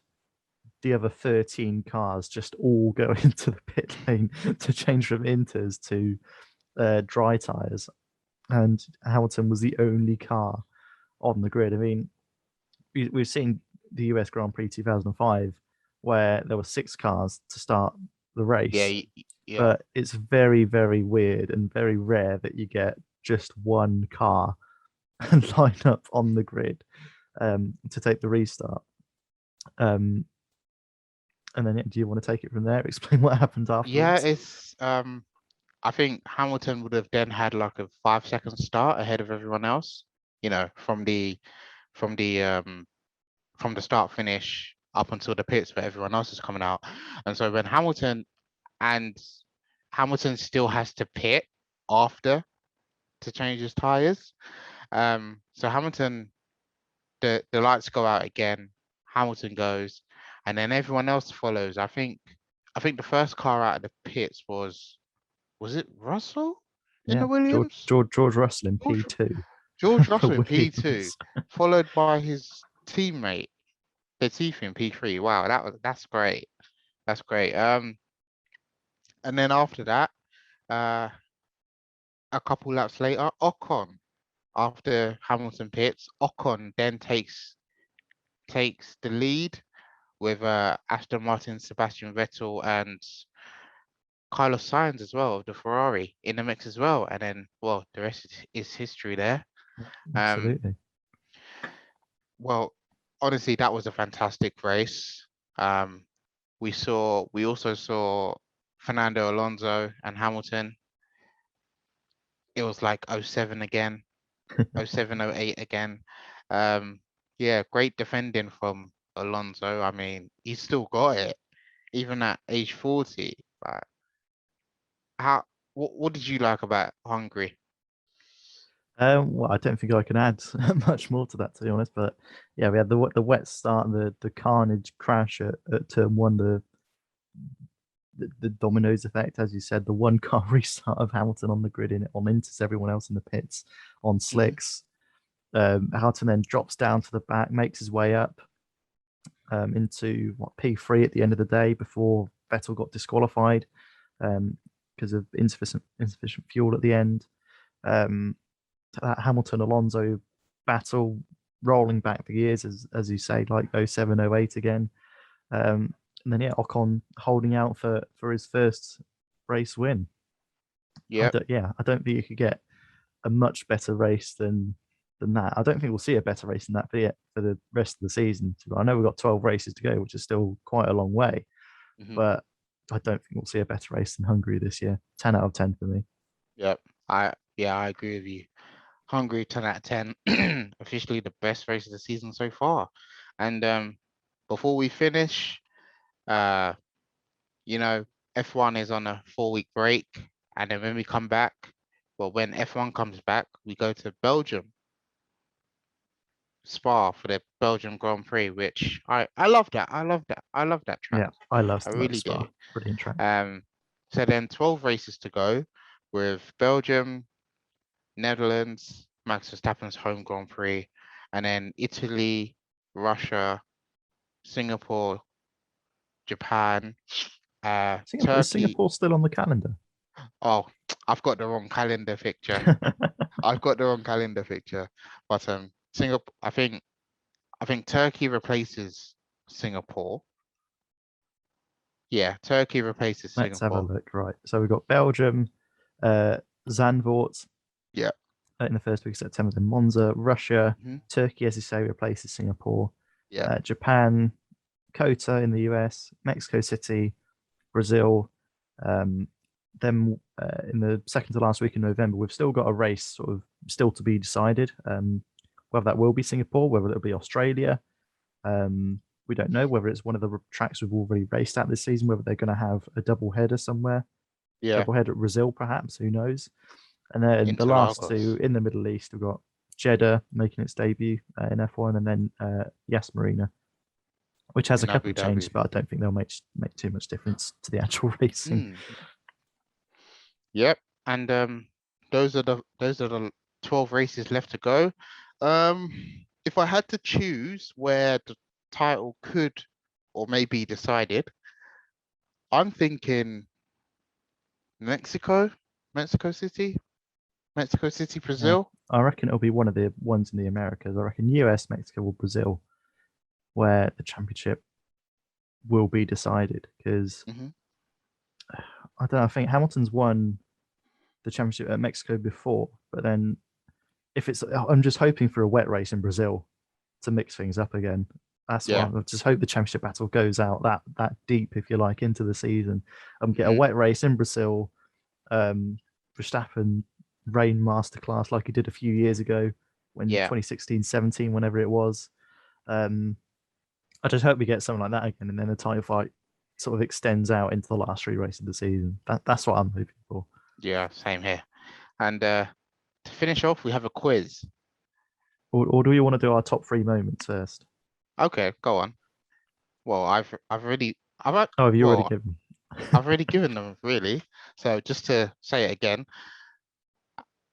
the other 13 cars just all go into the pit lane to change from inters to dry tires, and Hamilton was the only car on the grid. I mean, we've seen the US Grand Prix 2005 where there were 6 cars to start the Yeah, race, yeah, but it's very, very weird and very rare that you get just one car and line up on the grid to take the restart. Um, and then, do you want to take it from there? Explain what happened yeah. afterwards? It's I think Hamilton would have then had like a 5 second start ahead of everyone else. From from the um from the start finish up until the pits where everyone else is coming out. And so when and Hamilton still has to pit after to change his tires. So Hamilton, the lights go out again. Hamilton goes, and then everyone else follows. I think the first car out of the pits was it Russell in Yeah, the Williams? George Russell in George, P2 George for Russell in P2, Williams. followed by his teammate Latifi in P3. Wow, that's great. That's great. And then after that, uh, a couple laps later, Ocon. after Hamilton pits, Ocon then takes the lead with Aston Martin, Sebastian Vettel, and Carlos Sainz as well, the Ferrari in the mix as well. And then, well, the rest is history there. Um, Absolutely. well, honestly, that was a fantastic race. Um, we also saw Fernando Alonso and Hamilton. It was like '07 again, '07, '08 again. Um, yeah, great defending from Alonso. I mean, he's still got it, even at age 40. But how what did you like about Hungary? Well, I don't think I can add much more to that, to be honest. But yeah, we had the wet start and the carnage crash at turn one, the dominoes effect, as you said, the one car restart of Hamilton on the grid on Inters, everyone else in the pits on Hmm. slicks. Hamilton then drops down to the back, makes his way up into P3 at the end of the day before Vettel got disqualified because of insufficient fuel at the end. That Hamilton Alonso battle rolling back the years, as you say, like '07, '08 again. And then yeah, Ocon holding out for his first race win. Yep. I don't think you could get a much better race than that. I don't think we'll see a better race than that for the rest of the season. I know we've got 12 races to go, which is still quite a long way, Hmm. but I don't think we'll see a better race than Hungary this year. 10 out of 10 for me. Yep. I agree with you. Hungary 10 out of 10. Officially the best race of the season so far. And before we finish, uh, you know, F1 is on a 4-week break. And then when we come back, well, when F1 comes back, we go to Belgium, Spa for the Belgium Grand Prix, which I love that. I love that. I love that track. Yeah, I I love really do. Spa. Brilliant track. Um, so then 12 races to go with Belgium, Netherlands, Max Verstappen's home Grand Prix, and then Italy, Russia, Singapore, Japan, Is Turkey. Singapore still on the calendar? Oh, I've got the wrong calendar picture. I've got the wrong calendar picture. But Singapore. I think Turkey replaces Singapore. Yeah, Turkey replaces Let's have a Singapore. look. Right. So we've got Belgium, Zandvoort Yeah. in the first week of September, then Monza, Russia, Hmm. Turkey, as you say, replaces Singapore, Yeah. Japan, Kota in the US, Mexico City, Brazil. Um, then in the second to last week in November, we've still got a race sort of still to be decided. Whether that will be Singapore, whether it'll be Australia. We don't know whether it's one of the tracks we've already raced at this season, whether they're going to have a double header somewhere, Yeah. double header at Brazil, perhaps, who knows? And then the last two Interlagos in the Middle East, we've got Jeddah making its debut in F1, and then Yas Marina, which has a in couple Abu of changes, Dhabi. but I don't think they'll make too much difference to the actual racing. Mm. Yep. And those are the 12 races left to go. Um, if I had to choose where the title could or may be decided, I'm thinking Mexico, Mexico City, Mexico City, Yeah, Brazil. I reckon it'll be one of the ones in the Americas. I reckon US, Mexico, or Brazil, where the championship will be decided. Because Hmm. I don't know, I think Hamilton's won the championship at Mexico before, but then if it's, I'm just hoping for a wet race in Brazil to mix things up again. That's Yeah, what I just hope the championship battle goes out that deep, if you like, into the season. Get a hmm wet race in Brazil. Verstappen rain masterclass like he did a few years ago when yeah. 2016, 17, whenever it was. Um, I just hope we get something like that again, and then the title fight sort of extends out into the last three races of the season. That's what I'm hoping for. Yeah, same here. And to finish off, we have a quiz. Or do we want to do our top three moments first? Okay, go on. Well, I've already I've had- Oh, have you already well given? I've already given them really. So just to say it again,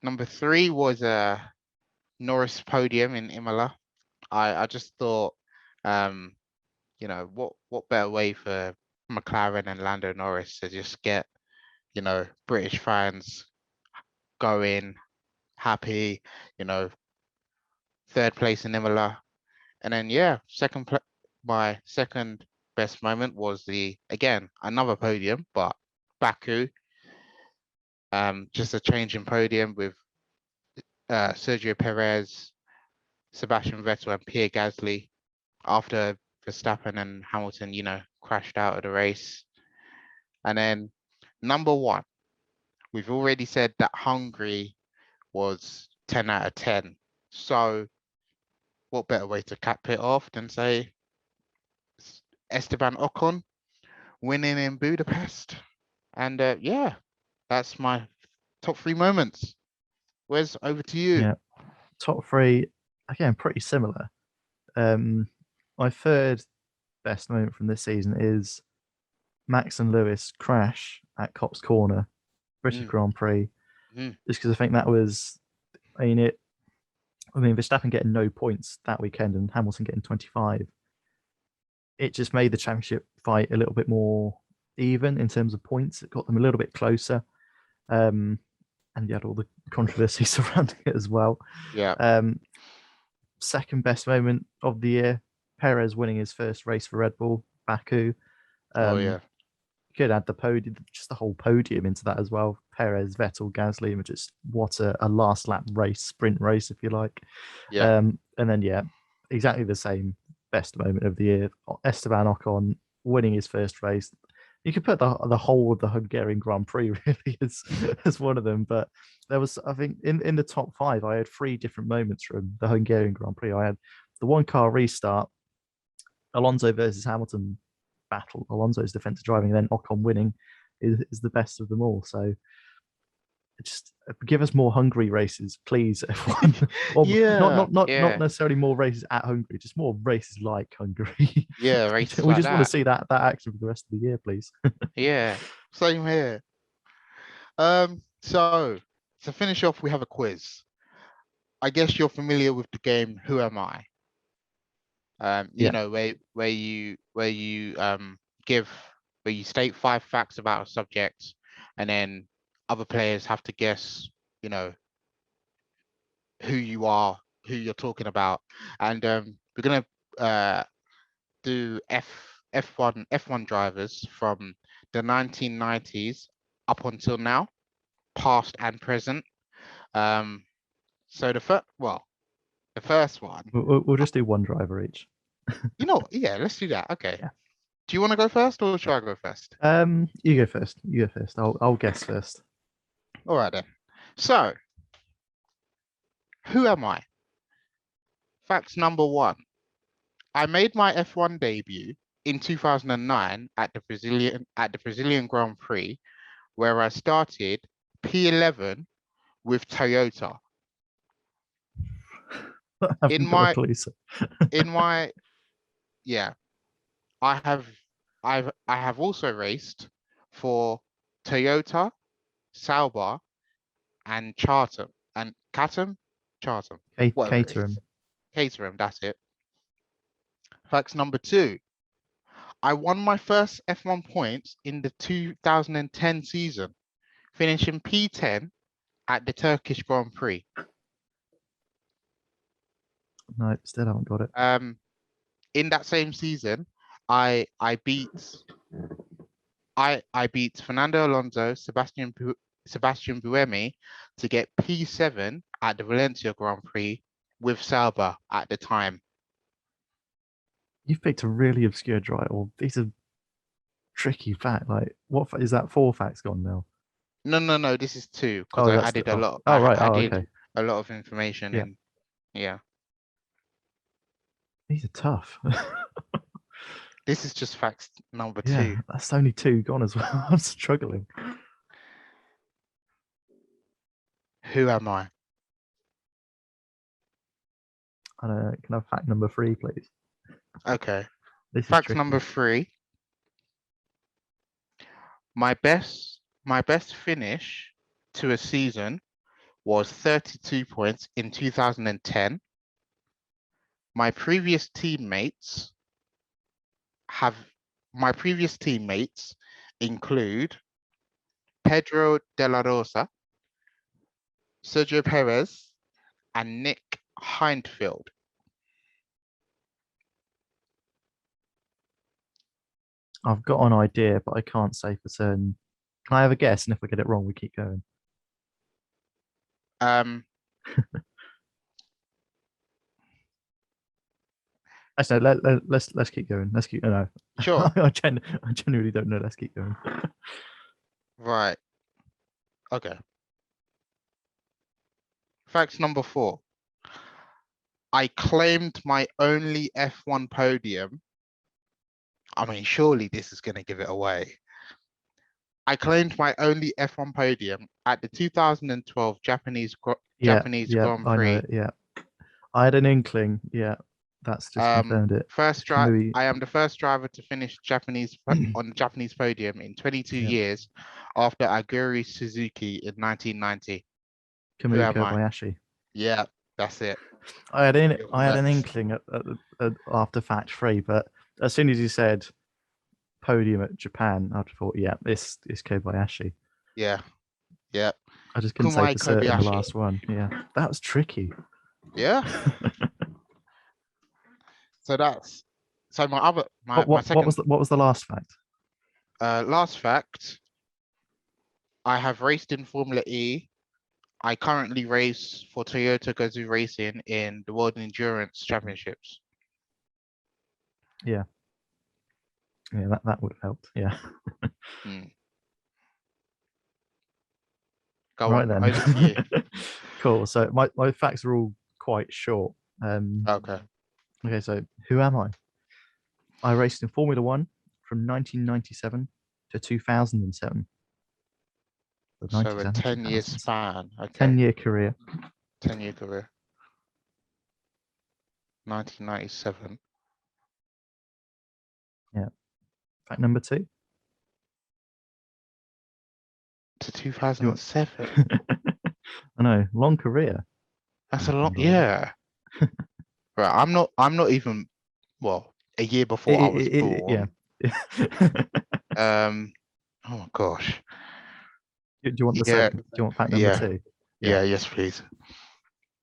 number three was a Norris podium in Imola. I just thought, um, what better way for McLaren and Lando Norris to just get British fans going, happy, you know, third place in Imola. And then, yeah, my second best moment was again, another podium, but Baku. Just a change in podium with Sergio Perez, Sebastian Vettel, and Pierre Gasly after Verstappen and Hamilton, crashed out of the race. And then number one, we've already said that Hungary was 10 out of 10. So what better way to cap it off than say Esteban Ocon winning in Budapest? And yeah, that's my top 3 moments. Wes, over to you. Yeah, top 3 again, pretty similar. My third best moment from this season is Max and Lewis crash at Cops Corner, British Grand Prix. Just because I think that was, Verstappen getting no points that weekend and Hamilton getting 25. It just made the championship fight a little bit more even in terms of points. It got them a little bit closer. And you had all the controversy surrounding it as well. Yeah. Second best moment of the year, Perez winning his first race for Red Bull, Baku. Oh yeah. Could add the podium, just the whole podium into that as well. Perez, Vettel, Gasly, just what a last lap race, sprint race, if you like. Yeah. And then exactly the same best moment of the year, Esteban Ocon winning his first race. You could put the whole of the Hungarian Grand Prix really as one of them, but there was, I think, in the top 5, I had 3 different moments from the Hungarian Grand Prix. I had the one car restart, Alonso versus Hamilton battle, Alonso's defensive driving, and then Ocon winning is the best of them all. So just give us more Hungary races, please, everyone. Or not necessarily more races at Hungary, just more races like Hungary. Yeah, races we like just want to see that action for the rest of the year, please. Yeah, same here. So to finish off, we have a quiz. I guess you're familiar with the game Who Am I? Where you state 5 facts about a subject, and then other players have to guess, who you are, who you're talking about. And we're gonna do F1 drivers from the 1990s up until now, past and present. So the first one. We'll just do one driver each. Yeah, let's do that. Okay. Yeah. Do you want to go first, or should I go first? You go first. You go first. I'll guess first. All right then. So, who am I? Fact number 1. I made my F1 debut in 2009 at the Brazilian Grand Prix, where I started P11 with Toyota. In my I have also raced for Toyota, Sauber, and Caterham. Caterham, that's it. Fact number 2. I won my first F1 points in the 2010 season, finishing P10 at the Turkish Grand Prix. No, still haven't got it. In that same season, I beat Fernando Alonso, Sebastian Buemi to get P7 at the Valencia Grand Prix with Sauber at the time. You've picked a really obscure driver. These are tricky facts. Like, what is that? 4 facts gone now? No. This is 2 because I added a lot. Okay. A lot of information in. Yeah. These are tough. This is just facts number 2. Yeah, that's only 2 gone as well. I'm struggling. Who am I? Can I have fact number 3, please? Okay. Fact number 3. My best finish to a season was 32 points in 2010. My previous teammates include Pedro de la Rosa, Sergio Perez, and Nick Hindfield. I've got an idea, but I can't say for certain. Can I have a guess? And if we get it wrong, we keep going. Um, Actually, let's keep going. Let's keep. No, sure. I genuinely don't know. Let's keep going. Right. Okay. Fact number 4. I claimed my only F1 podium. I mean, surely this is going to give it away. I claimed my only F1 podium at the 2012 Japanese Yeah, Grand I know Prix. it. Yeah, I had an inkling. Yeah, that's just confirmed it. Maybe. I am the first driver to finish on the Japanese podium in 22 Yeah, years after Aguri Suzuki in 1990. Who Kamui am I? Kobayashi. Yeah, that's it. I had You're an correct. inkling after fact 3, but as soon as you said podium at Japan, I thought, yeah, this is Kobayashi. Yeah, yeah. I just couldn't say Kumai for certain the Kobayashi. last one. Yeah, that was tricky. Yeah. So that's my other my second What was the last fact? last fact. I have raced in Formula E. I currently race for Toyota Gazoo Racing in the World Endurance Championships. Yeah, that would have helped. Yeah. Hmm. Go Right on, then. over to you. Cool. So my facts are all quite short. Okay. Okay, so who am I? I raced in Formula One from 1997 to 2007. The So a 97, 10-year 2000s. span. Okay. 10-year career. 10-year career. 1997 Yeah. Fact number 2. to You want... 2007. I know, long career. That's a lot. F1 driver. Yeah. Right. I'm not even, well, a year before I was Yeah. born. Um, oh my gosh. Do you want Yeah. do you want fact number Yeah. 2? Yeah. Yeah. Yes, please.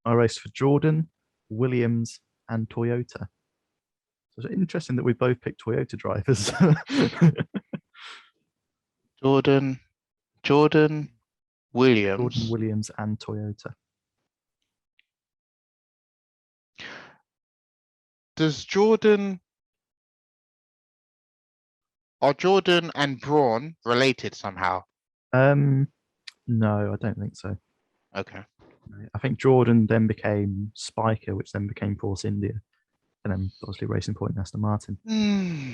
I raced for Jordan, Williams, and Toyota. So it's interesting that we both picked Toyota drivers. Jordan Jordan, Williams. Williams, and Toyota. Does are Jordan and Braun related somehow? Um, no, I don't think so. Okay. I think Jordan then became Spiker, which then became Force India, and then obviously Racing Point and Aston Martin. Hmm.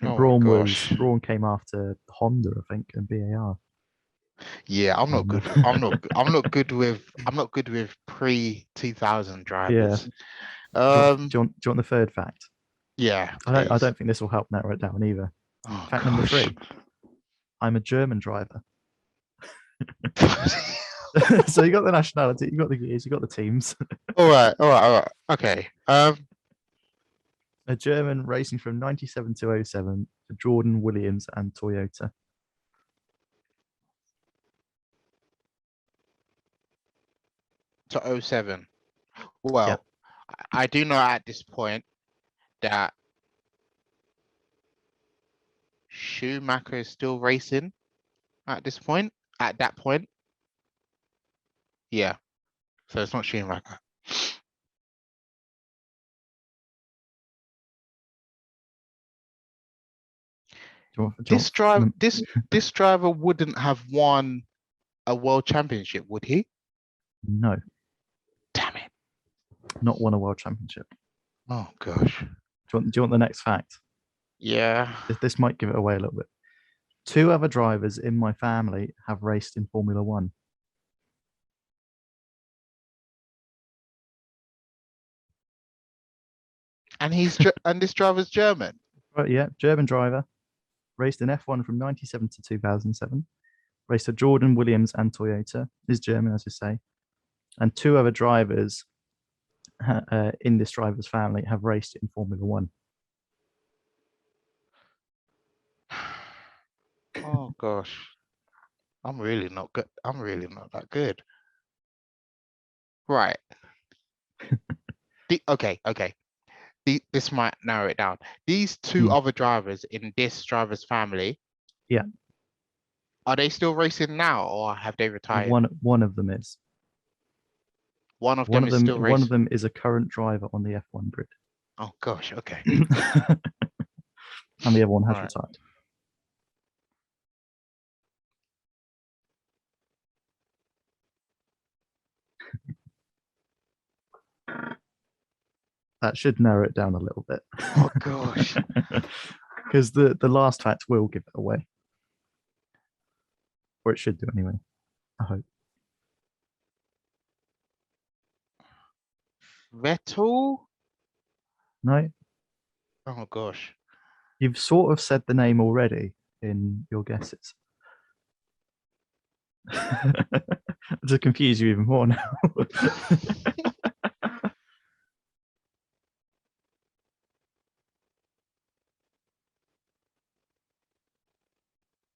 I think Oh my gosh. Braun came after Honda, I think, and BAR. Yeah, I'm not good. Um, I'm not good with pre 2000 yeah. drivers. Do you want the third fact? Yeah, I please. don't think this will help narrow it down either. Oh Fact number gosh. 3. I'm a German driver. So you got the nationality, you got the years, you got the teams. All right, all right, all right. Okay. A German racing from 97 to 07 for Jordan, Williams, and Toyota. To 07. Yeah. Well, I do know at this point that Schumacher is still racing at this point. At that point. Yeah. So it's not Schumacher. Do you want This driver wouldn't have won a world championship, would he? No, Damn it. not won a world championship. Oh gosh. Do you want the next fact? Yeah. This might give it away a little bit. 2 other drivers in my family have raced in Formula One. And and this driver's German. Right, yeah, German driver, raced in F1 from 97 to 2007. Raced for Jordan, Williams, and Toyota. Is German, as you say. And 2 other drivers in this driver's family have raced in Formula One. Oh gosh. I'm really not good. I'm really not that good. Right. Okay. This might narrow it down. These two Hmm. other drivers in this driver's family, Yeah, are they still racing now or have they retired? one of them is. One of them is still One of racing. them is a current driver on the F1 grid, Oh gosh, okay. and the other one has Right. retired. That should narrow it down a little bit, Oh gosh. because the last fact will give it away, or it should do anyway. I hope. Vettel? No, Oh gosh. you've sort of said the name already in your guesses. To confuse you even more now.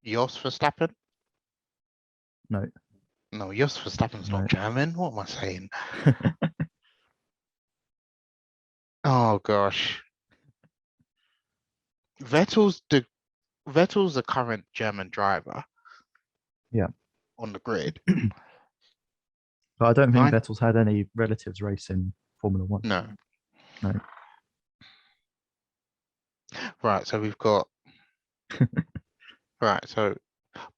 Jos Verstappen? No, No, Jos Verstappen's no. not German. What am I saying? Oh gosh. Vettel's the Vettel's the current German driver Yeah, on the grid. but I don't think Nine? Vettel's had any relatives race in Formula One. No. No. Right, so we've got right, so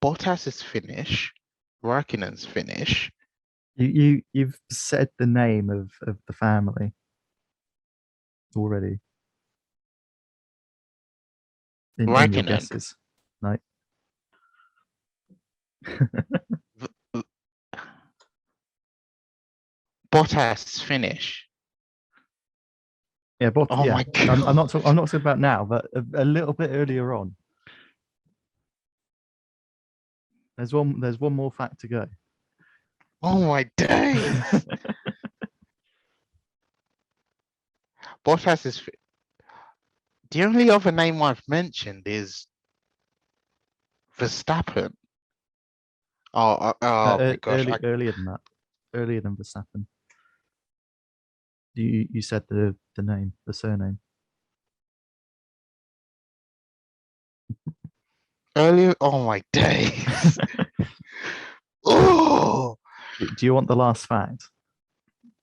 Bottas is Finnish, Raikkonen's Finnish. You've said the name of the family already in your Raikkonen. guesses. No. V- Bottas is Finnish. Yeah, but Oh yeah, my god. I'm not talking about now, but a little bit earlier on. There's one more fact to go. Oh my days. Bottas is the only other name I've mentioned is Verstappen. Oh my gosh. Earlier than that, earlier than Verstappen. You said the name, the surname. Earlier, oh my days. Oh. Do you want the last fact?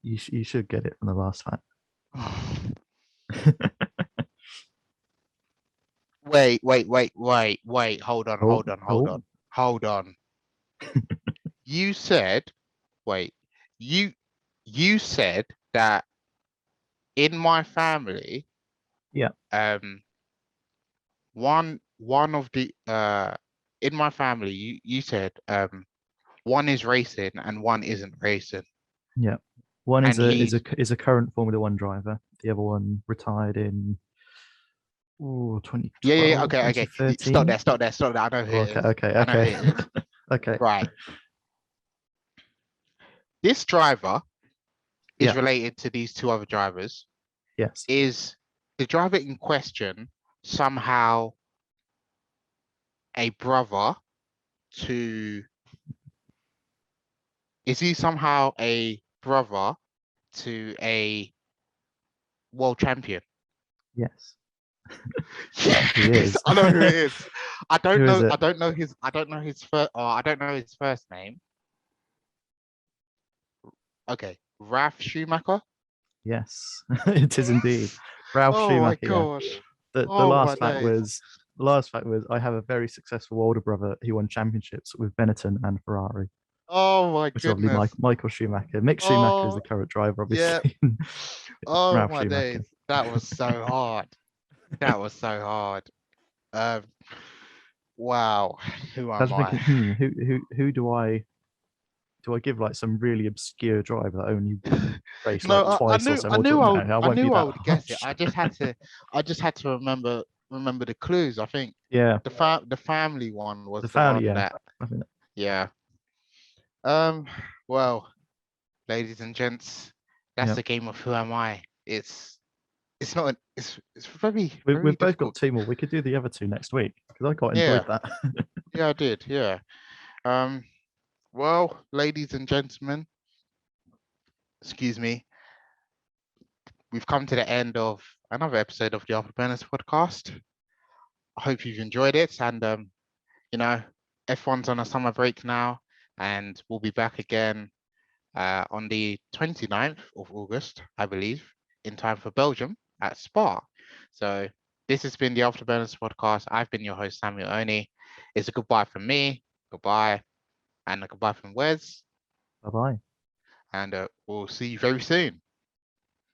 You should get it from the last fact. Wait. Hold on, Oh, hold on, hold oh, on, hold on. You said, wait, you you said that in my family, yeah, um, one of the in my family, you said one is racing and one isn't racing. yeah. One And he's is a current Formula One driver. The other one retired in yeah, 2012, okay. Stop 2013. there, stop there, stop there. I know who Oh, it okay, is. okay, I know who okay. it is. Okay. Right. This driver is Yeah. related to these two other drivers. Yes. Is the driver in question somehow a brother to is he somehow a brother to a world champion? Yes. He Yes, is. I know who it is. Who is I it? don't know his first I don't know his first name. Okay. Ralph Schumacher? Yes, it is indeed. Yes. Ralph Oh my Schumacher. Yeah. gosh. The Oh my last fact days. was I have a very successful older brother who won championships with Benetton and Ferrari, Oh my which is obviously goodness. Michael Schumacher. Mick Schumacher is the Oh current driver, yeah. obviously. Oh Ralph my days. Schumacher. That was so hard. That was so hard. Um, wow. Who I was am I? thinking, who do I give like some really obscure driver that only raced like No, twice or so? Or no, I won't be I that would guess it. harsh. I just had to remember the clues. I think Yeah, the family one was the the family. one Yeah, that, I think yeah. Um, well, ladies and gents, that's yeah. the game of Who Am I? It's not it's very very We've both got difficult. two more. We could do the other two next week because I quite Yeah, enjoyed that. yeah, I did. Yeah. Um, well, ladies and gentlemen, excuse me, we've come to the end of another episode of the AfterBurners podcast. I hope you've enjoyed it, and you know, everyone's on a summer break now, and we'll be back again on the 29th of August, I believe, in time for Belgium at Spa. So this has been the AfterBurners podcast. I've been your host, Samuel Oni. It's a goodbye from me, goodbye, and a goodbye from Wes, Bye bye. and we'll see you very soon.